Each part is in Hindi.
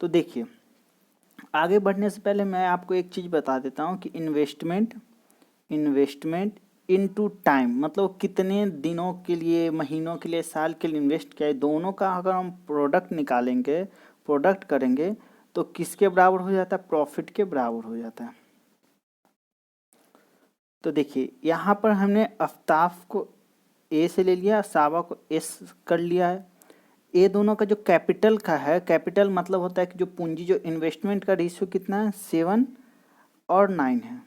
तो देखिए, आगे बढ़ने से पहले मैं आपको एक चीज़ बता देता हूँ कि इन्वेस्टमेंट इनटू टाइम मतलब कितने दिनों के लिए, महीनों के लिए, साल के लिए इन्वेस्ट किया है, दोनों का अगर हम प्रोडक्ट करेंगे तो किसके बराबर हो जाता है? प्रॉफिट के बराबर हो जाता है। तो देखिए, यहाँ पर हमने आफ्ताब को ए से ले लिया, सावा को एस कर लिया है। ये दोनों का जो कैपिटल का है, कैपिटल मतलब होता है कि जो पूंजी, जो इन्वेस्टमेंट का रेशियो कितना है? 7 और 9 है।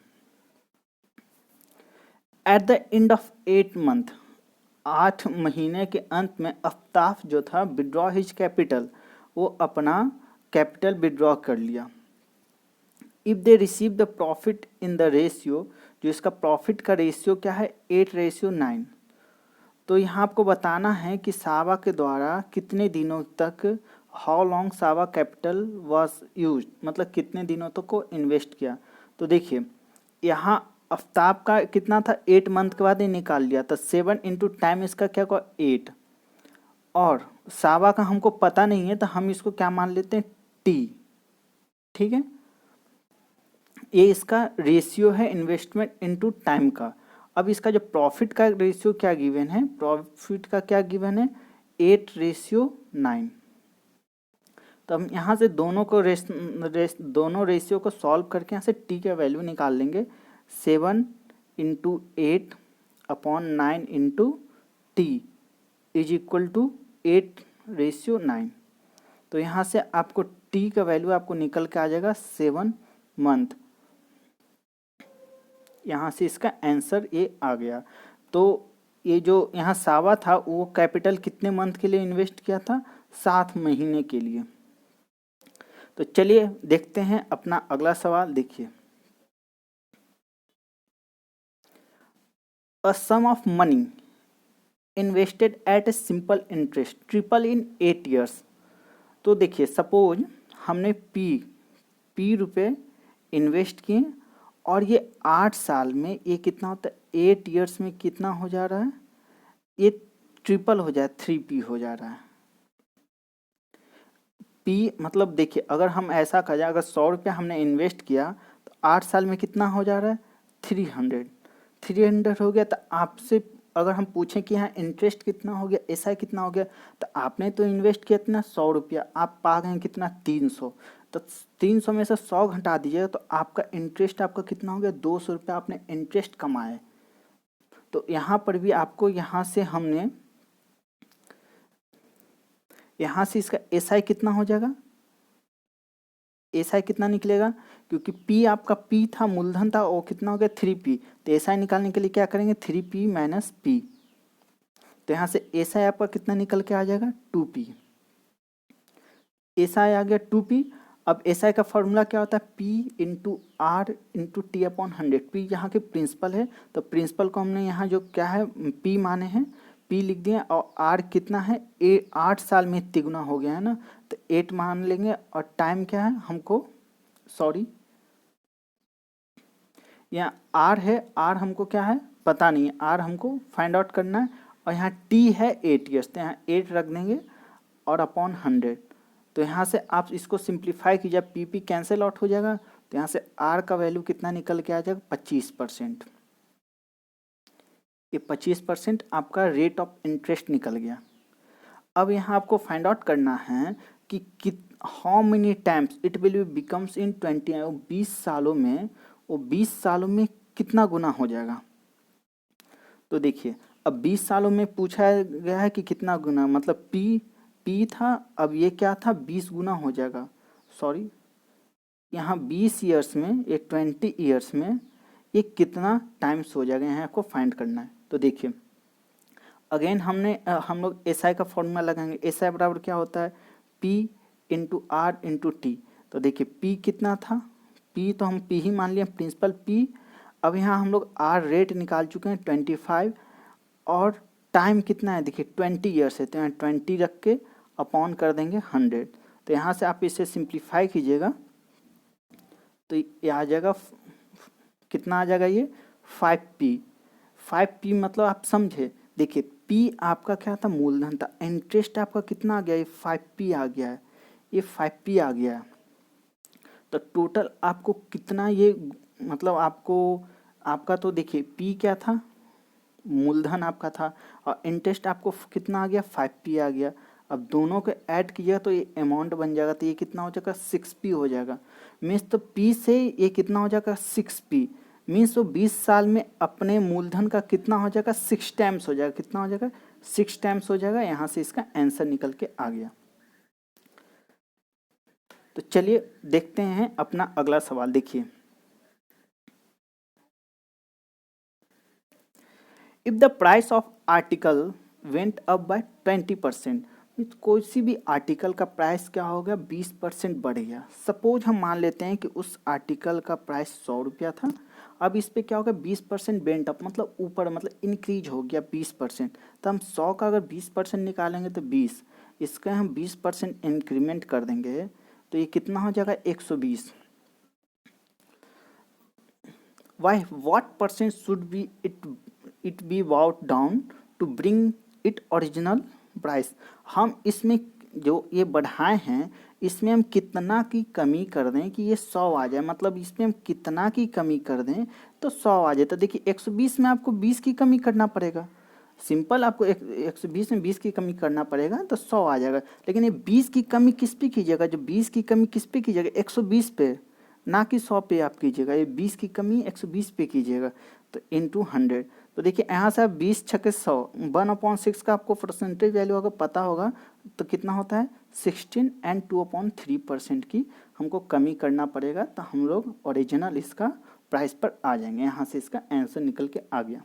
At the end of 8 month, 8 महीने के अंत में आफ्ताब जो था विड्रॉ हिज कैपिटल, वो अपना कैपिटल विड्रॉ कर लिया। If they receive the profit in the ratio, जो इसका प्रॉफिट का रेशियो क्या है? 8:9। तो यहाँ आपको बताना है कि सावा के द्वारा कितने दिनों तक, हाउ लॉन्ग सावा कैपिटल वॉज यूज, मतलब कितने दिनों तक को इन्वेस्ट किया। तो देखिए, यहाँ आफ्ताब का कितना था? 8 मंथ के बाद ये निकाल लिया, तो 7 इंटू टाइम इसका क्या हुआ? 8। और सावा का हमको पता नहीं है तो हम इसको क्या मान लेते हैं? टी। ठीक है, ये इसका रेशियो है इन्वेस्टमेंट इनटू टाइम का। अब इसका जो प्रॉफिट का रेशियो क्या गिवन है? प्रॉफिट का क्या गिवन है? 8:9। तो हम यहाँ से दोनों रेशियो को सॉल्व करके यहाँ से टी का वैल्यू निकाल लेंगे। 7 into 8/9 into T is equal to 8:9। तो यहाँ से आपको टी का वैल्यू आपको निकल के आ जाएगा 7 मंथ। यहाँ से इसका आंसर ये आ गया। तो ये जो यहाँ सावा था वो कैपिटल कितने मंथ के लिए इन्वेस्ट किया था? 7 महीने के लिए। तो चलिए देखते हैं अपना अगला सवाल। देखिए, a sum of money invested at a simple interest triple in 8 years. तो देखिए, सपोज हमने पी रुपये इन्वेस्ट किए और ये 8 साल में ये कितना होता है? 8 ईयर्स में कितना हो जा रहा है? ये ट्रिपल हो जाए, 3p हो जा रहा है। पी मतलब देखिए, अगर हम ऐसा करें, अगर 100 रुपया हमने इन्वेस्ट किया तो 8 साल में कितना हो जा रहा है? 300 हो गया। तो आपसे अगर हम पूछें कि यहाँ इंटरेस्ट कितना हो गया, ऐसा कितना हो गया, तो आपने तो इन्वेस्ट किया इतना 100 रुपया, आप पा गए कितना? 300। तो 300 में से 100 घटा दीजिएगा तो आपका इंटरेस्ट आपका कितना हो गया? 200 रुपया आपने इंटरेस्ट कमाए। तो यहाँ पर भी आपको यहाँ से इसका एसआई कितना हो जाएगा? एसआई कितना निकलेगा? क्योंकि पी आपका पी था, मूलधन था, वो कितना हो गया? 3p। तो एसआई निकालने के लिए क्या करेंगे? 3p minus P. तो यहाँ से एसआई आपका कितना निकल के आ जाएगा? 2p। एसआई आ गया 2p। अब एसआई का फॉर्मूला क्या होता है? p into R into T upon 100। P यहाँ के प्रिंसिपल है, तो प्रिंसिपल को हमने यहाँ जो क्या है p माने हैं, p लिख दिए। और r कितना है? 8 साल में तिगुना हो गया है ना, तो 8 मान लेंगे। और टाइम क्या है हमको? सॉरी, यहाँ r है, r हमको क्या है पता नहीं है, r हमको फाइंड आउट करना है। और यहाँ t है 8 ईयर्स, तो यहाँ 8 रख देंगे और अपॉन 100। तो यहाँ से आप इसको सिंप्लीफाई कीजिए, पी कैंसिल आउट हो जाएगा। तो यहाँ से r का वैल्यू कितना निकल के आ जाएगा? 25%। ये 25% आपका रेट ऑफ इंटरेस्ट निकल गया। अब यहाँ आपको फाइंड आउट करना है कि how many times it will be becomes इन 20 सालों में, वो 20 सालों में कितना गुना हो जाएगा। तो देखिए, अब 20 सालों में पूछा गया है कि कितना गुना, मतलब पी था, अब ये क्या था? 20 गुना हो जाएगा। सॉरी, यहाँ 20 ईयर्स में, ये 20 ईयर्स में ये कितना टाइम्स हो जाएगा, यहाँ आपको फाइंड करना है। तो देखिए, अगेन हम लोग एसआई का फॉर्मूला लगाएंगे। एसआई बराबर क्या होता है? P into R into T. तो देखिए, पी कितना था? पी तो हम पी ही मान लिया, प्रिंसिपल पी। अब यहाँ हम लोग आर रेट निकाल चुके हैं 25, और टाइम कितना है? देखिए 20 ईयर्स है, तो यहाँ 20 रख के अपॉन कर देंगे 100। तो यहाँ से आप इसे सिंप्लीफाई कीजिएगा तो ये आ जाएगा, कितना आ जाएगा ये? 5p। 5p मतलब आप समझे, देखिए p आपका क्या था? मूलधन था। इंटरेस्ट आपका कितना आ गया? ये 5p आ गया है। ये 5p आ गया है। तो टोटल आपको कितना ये मतलब आपका तो देखिए p क्या था, मूलधन आपका था, और इंटरेस्ट आपको कितना आ गया 5p आ गया। अब दोनों को ऐड कीजिएगा तो ये अमाउंट बन जाएगा, तो ये कितना हो जाएगा 6p हो जाएगा। मीन्स तो p से ये कितना हो जाएगा 6p, मीन्स तो 20 साल में अपने मूलधन का कितना हो जाएगा 6 टाइम्स हो जाएगा। कितना हो जाएगा 6 टाइम्स हो जाएगा। यहाँ से इसका आंसर निकल के आ गया। तो चलिए देखते हैं अपना अगला सवाल। देखिए, if the price of article went up by 20%, कोई सी भी आर्टिकल का प्राइस क्या हो गया 20% बढ़ गया। सपोज हम मान लेते हैं कि उस आर्टिकल का प्राइस 100 रुपया था, अब इस पे क्या होगा 20% वेंट अप, मतलब ऊपर, मतलब इंक्रीज हो गया 20%। तो हम 100 का अगर 20% निकालेंगे तो 20, इसका हम 20% इंक्रीमेंट कर देंगे तो ये कितना हो जाएगा 120। Why what percent should be it be about down to bring it original price. हम इसमें जो ये बढ़ाए हैं इसमें हम कितना की कमी कर दें कि ये 100 आ जाए, मतलब इसमें हम कितना की कमी कर दें तो 100 आ जाए। तो देखिए 120 में आपको 20 की कमी करना पड़ेगा, सिंपल, आपको 120 में 20 की कमी करना पड़ेगा तो 100 आ जाएगा। लेकिन ये 20 की कमी किस पे कीजिएगा, जो 20 की कमी किस पे कीजिएगा 120 पे, ना कि 100 पे आप कीजिएगा। ये 20 की कमी 120 पे कीजिएगा तो इंटू 100। तो देखिए यहाँ से आप 20 छक्के 100, 1/6 का आपको परसेंटेज वैल्यू अगर पता होगा तो कितना होता है 16 एंड 2/3% की हमको कमी करना पड़ेगा, तो हम लोग ओरिजिनल इसका प्राइस पर आ जाएंगे। यहाँ से इसका आंसर निकल के आ गया।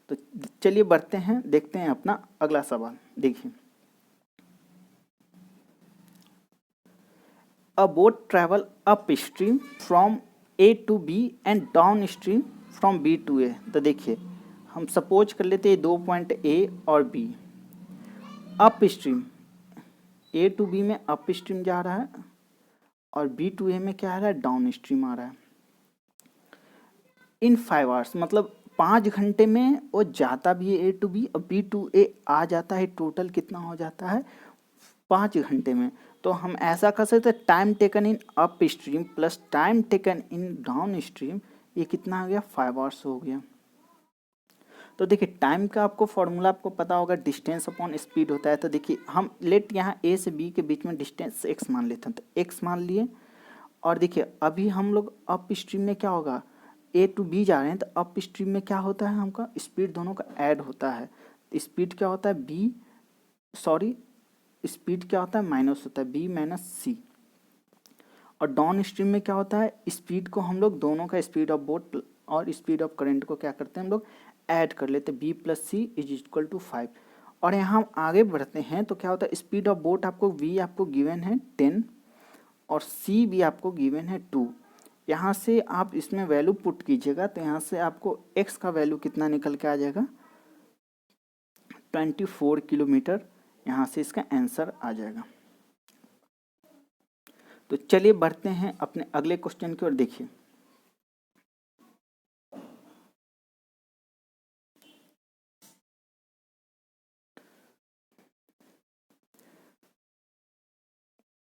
तो चलिए बढ़ते हैं, देखते हैं अपना अगला सवाल। देखिए, a boat travel upstream from A to B and downstream from B to A. तो देखिए हम सपोज कर लेते हैं 2 पॉइंट ए और B. Upstream A to B में अप स्ट्रीम जा रहा है और बी टू ए में क्या आ रहा है डाउन स्ट्रीम आ रहा है। इन 5 आवर्स, मतलब 5 घंटे में वो जाता भी है ए टू बी और बी टू ए आ जाता है। टोटल कितना हो जाता है 5 घंटे में। तो हम ऐसा कर सकते हैं time taken in up stream plus time taken in down stream, ये कितना आ गया 5 आवर्स हो गया। तो देखिए टाइम का आपको फॉर्मूला आपको पता होगा, डिस्टेंस अपॉन स्पीड होता है। तो देखिए हम लेट यहाँ ए से बी के बीच में डिस्टेंस एक्स मान लेते हैं, तो एक्स मान लिए। और देखिए अभी हम लोग अप स्ट्रीम में क्या होगा, ए टू बी जा रहे हैं, तो अप स्ट्रीम में क्या होता है हमका स्पीड दोनों का ऐड होता है। स्पीड क्या होता है बी, सॉरी स्पीड क्या होता है माइनस होता है बी माइनस सी। और डाउन स्ट्रीम में क्या होता है स्पीड को हम लोग दोनों का स्पीड ऑफ बोट और स्पीड ऑफ करंट को क्या करते हैं हम लोग ऐड कर लेते हैं, B plus C is equal to 5। और यहाँ हम आगे बढ़ते हैं तो क्या होता है स्पीड ऑफ बोट आपको वी आपको गिवन है 10 और सी भी आपको गिवन है 2। यहाँ से आप इसमें वैल्यू पुट कीजिएगा तो यहाँ से आपको एक्स का वैल्यू कितना निकल के आ जाएगा 24 किलोमीटर। यहाँ से इसका आंसर आ जाएगा। तो चलिए बढ़ते हैं अपने अगले क्वेश्चन की ओर। देखिए,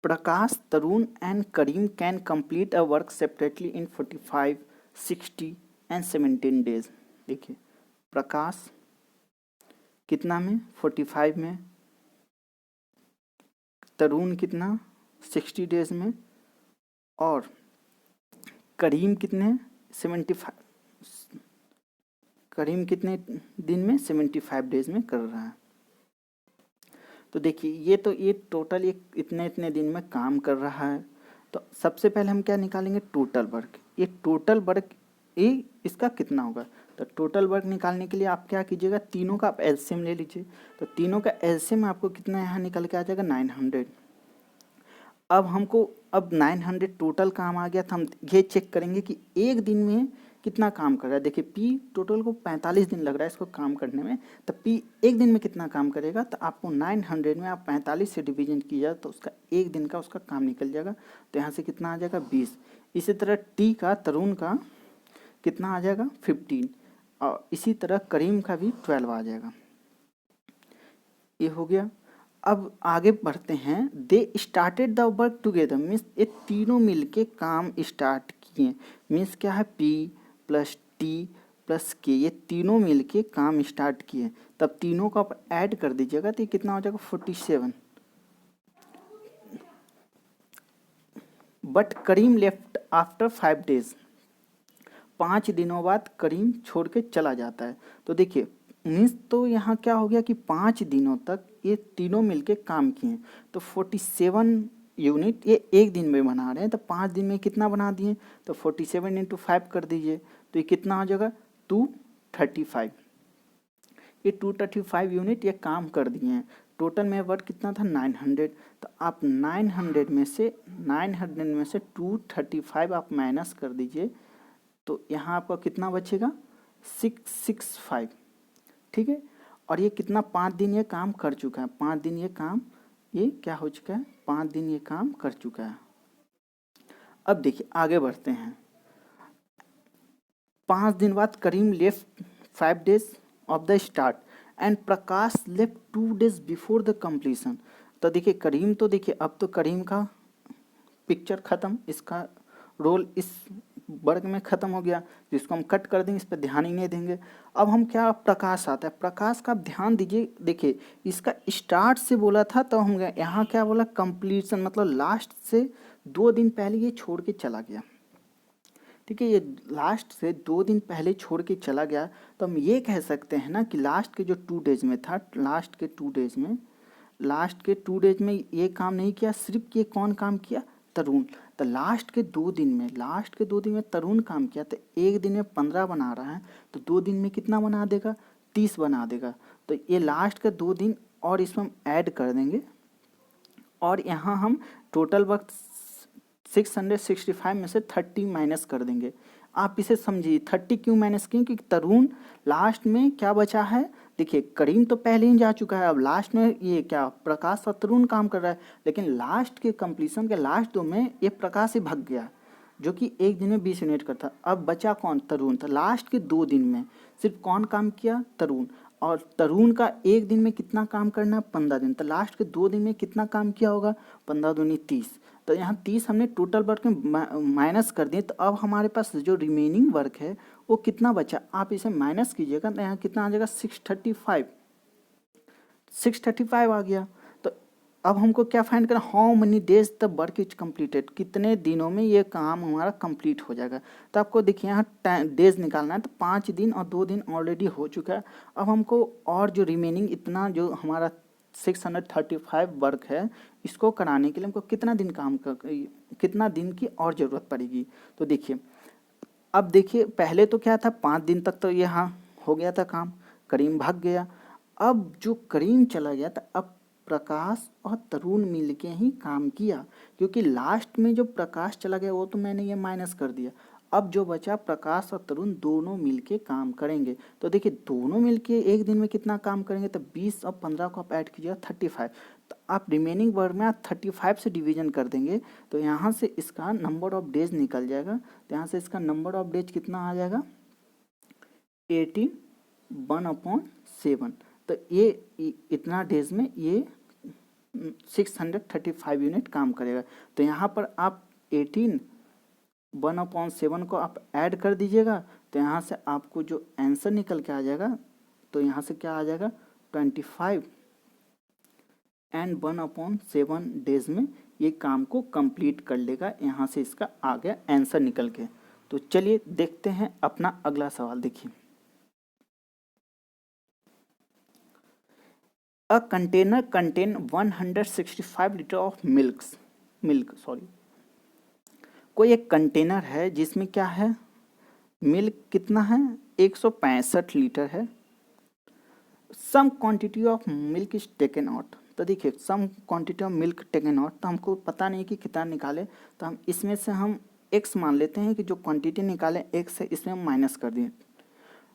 Prakash, Tarun and Karim can complete a work separately in 45, 60 and 17 days. देखिए प्रकाश कितना में 45 में, तरुण कितना 60 डेज में, और करीम कितने 75, करीम कितने दिन में 75 डेज में कर रहा है। तो देखिए ये टोटल ये इतने इतने दिन में काम कर रहा है। तो सबसे पहले हम क्या निकालेंगे टोटल वर्क। ये टोटल वर्क ये इसका कितना होगा, तो टोटल वर्क निकालने के लिए आप क्या कीजिएगा तीनों का आप एलसीएम ले लीजिए। तो तीनों का एलसीएम आपको कितना यहाँ निकल के आ जाएगा 900। अब हमको अब 900 टोटल काम आ गया, तो हम ये चेक करेंगे कि एक दिन में कितना काम कर रहा है। देखिए पी टोटल को 45 दिन लग रहा है इसको काम करने में, तो पी एक दिन में कितना काम करेगा, तो आपको 900 में आप 45 से डिवीजन किया तो उसका एक दिन का उसका काम निकल जाएगा। तो यहाँ से कितना आ जाएगा 20। इसी तरह टी का तरुण का कितना आ जाएगा 15, और इसी तरह करीम का भी 12 आ जाएगा। ये हो गया। अब आगे बढ़ते हैं। They started the work together, means ये तीनों मिलके काम स्टार्ट किए। मीन्स क्या है, P plus T plus K, ये तीनों मिलके काम स्टार्ट किए। तब तीनों को आप ऐड कर दीजिएगा तो ये कितना हो जाएगा, 47। But Karim left after 5 days, 5 दिनों बाद करीम छोड़ के चला जाता है। तो देखिए मीन्स तो यहाँ क्या हो गया कि 5 दिनों तक ये तीनों मिलके काम किए। तो 47 यूनिट ये एक दिन में बना रहे हैं, तो 5 दिन में कितना बना दिए, तो 47 इंटू 5 कर दीजिए तो ये कितना हो जाएगा, 235। ये 235 यूनिट ये काम कर दिए हैं। टोटल में वर्क कितना था, 900। तो आप 900 में से 235 आप माइनस कर दीजिए तो यहाँ आपका कितना बचेगा, 665। ठीक है, और ये कितना, 5 दिन ये काम कर चुका है। 5 दिन ये काम ये क्या हो चुका है, 5 दिन ये काम कर चुका है। अब देखिए आगे बढ़ते हैं। 5 दिन बाद Karim left 5 days of the start and Prakash left 2 days before the completion. तो देखिए करीम, तो देखिए अब तो करीम का पिक्चर ख़त्म, इसका रोल इस वर्ग में ख़त्म हो गया, जिसको हम कट कर देंगे, इस पर ध्यान ही नहीं देंगे। अब हम क्या, प्रकाश आता है। प्रकाश का आप ध्यान दीजिए, देखिए इसका स्टार्ट से बोला था तो हम यहाँ क्या बोला, कंप्लीशन, मतलब लास्ट से 2 दिन पहले ये छोड़ के चला गया। ठीक है, ये लास्ट से 2 दिन पहले छोड़ के चला गया, तो हम ये कह सकते हैं ना कि लास्ट के जो 2 डेज में था, लास्ट के 2 डेज में ये काम नहीं किया, सिर्फ ये कौन काम किया, तरुण। तो लास्ट के 2 दिन में तरुण काम किया। तो एक दिन में 15 बना रहा है, तो 2 दिन में कितना बना देगा, 30 बना देगा। तो ये लास्ट के 2 दिन और इसमें हम ऐड कर देंगे, और यहाँ हम टोटल वक्त 665 में से 30 माइनस कर देंगे। आप इसे समझिए, 30 क्यों माइनस किए, क्योंकि तरुण लास्ट में क्या बचा है, देखिए करीम तो पहले ही जा चुका है, अब लास्ट में ये क्या, प्रकाश और तरुण काम कर रहा है। लेकिन लास्ट के कंप्लीशन के लास्ट 2 में ये प्रकाश ही भाग गया, जो कि एक दिन में 20 यूनिट करता। अब बचा कौन, तरुण। तो लास्ट के 2 दिन में सिर्फ कौन काम किया, तरुण। और तरुण का एक दिन में कितना काम करना है, 15 दिन। तो लास्ट के 2 दिन में कितना काम किया होगा, 15 दूनी 30। तो यहाँ 30 हमने टोटल वर्क में माइनस कर दिए। तो अब हमारे पास जो रिमेनिंग वर्क है वो कितना बचा, आप इसे माइनस कीजिएगा तो यहाँ कितना आ जाएगा, 635 आ गया। तो अब हमको क्या फाइंड करना, how many days the work is completed, कितने दिनों में ये काम हमारा कंप्लीट हो जाएगा। तो आपको देखिए यहाँ डेज निकालना है, तो 5 दिन और 2 दिन ऑलरेडी हो चुका है। अब हमको और जो रिमेनिंग इतना जो हमारा 635 वर्क है, इसको कराने के लिए हमको कितना दिन की और ज़रूरत पड़ेगी। तो देखिए अब देखिए पहले तो क्या था, 5 दिन तक तो यहाँ हो गया था काम, करीम भाग गया। अब जो करीम चला गया था, अब प्रकाश और तरुण मिलके ही काम किया, क्योंकि लास्ट में जो प्रकाश चला गया वो तो मैंने ये माइनस कर दिया। अब जो बचा, प्रकाश और तरुण दोनों मिलके काम करेंगे। तो देखिए दोनों मिलके एक दिन में कितना काम करेंगे, तो 20 और 15 को आप ऐड कीजिएगा, 35। तो आप रिमेनिंग वर्क में आप 35 से डिवीजन कर देंगे, तो यहाँ से इसका नंबर ऑफ डेज निकल जाएगा। तो यहाँ से इसका नंबर ऑफ डेज कितना आ जाएगा, 18, 1/7। तो ये इतना डेज में ये 635 यूनिट काम करेगा। तो यहाँ पर आप 18 1/7 को आप ऐड कर दीजिएगा, तो यहाँ से आपको जो आंसर निकल के आ जाएगा, तो यहाँ से क्या आ जाएगा, 25 एंड 1/7 डेज में ये काम को कंप्लीट कर लेगा। यहाँ से इसका आ गया आंसर निकल के। तो चलिए देखते हैं अपना अगला सवाल। देखिए, a container contain 165 litre of milk कोई एक कंटेनर है जिसमें क्या है, मिल्क कितना है, 165 लीटर है। Some quantity of milk is taken out. तो देखिए some quantity of milk taken out, तो हमको पता नहीं कि कितना निकाले, तो हम इसमें से हम x मान लेते हैं कि जो क्वांटिटी निकाले x है, इसमें हम माइनस कर दिए।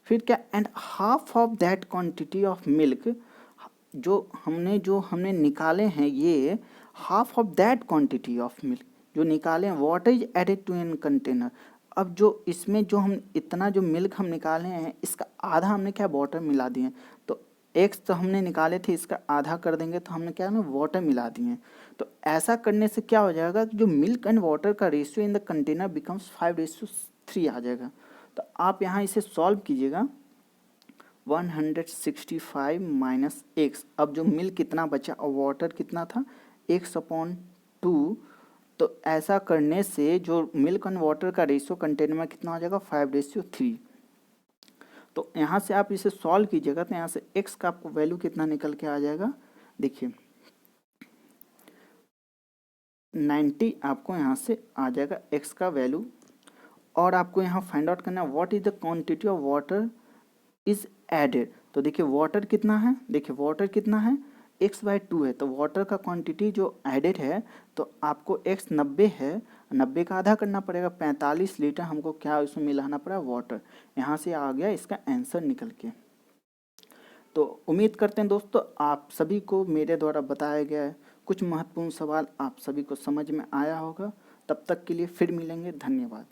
फिर क्या, and half of that quantity of milk, जो हमने निकाले हैं, ये half of that quantity of milk जो निकाले हैं, water is added to an container. अब जो इसमें जो हम इतना जो मिल्क हम निकाले हैं, इसका आधा हमने क्या वाटर मिला दिए। तो एक्स तो हमने निकाले थे, इसका आधा कर देंगे तो हमने क्या ना वाटर मिला दिए। तो ऐसा करने से क्या हो जाएगा कि जो मिल्क एंड वाटर का ratio in the container becomes 5:3 आ जाएगा। तो आप यहाँ इसे सॉल्व कीजिएगा, 165 माइनस एक्स। अब जो मिल्क कितना बचा और वाटर कितना था, x/2। तो ऐसा करने से जो मिल्क एंड वाटर का रेशियो कंटेनर में कितना हो जाएगा, 5:3। तो यहाँ से आप इसे सॉल्व कीजिएगा तो यहाँ से x का आपको वैल्यू कितना निकल के आ जाएगा, देखिए 90 आपको यहाँ से आ जाएगा x का वैल्यू। और आपको यहाँ फाइंड आउट करना है what is the quantity of water is added. तो देखिए वाटर कितना है, देखिए वाटर कितना है, x/2 है। तो वाटर का क्वांटिटी जो एडेड है, तो आपको x 90 है, 90 का आधा करना पड़ेगा, 45 लीटर हमको क्या उसमें मिलाना पड़ा, वाटर। यहाँ से आ गया इसका आंसर निकल के। तो उम्मीद करते हैं दोस्तों आप सभी को मेरे द्वारा बताया गया कुछ महत्वपूर्ण सवाल आप सभी को समझ में आया होगा। तब तक के लिए फिर मिलेंगे, धन्यवाद।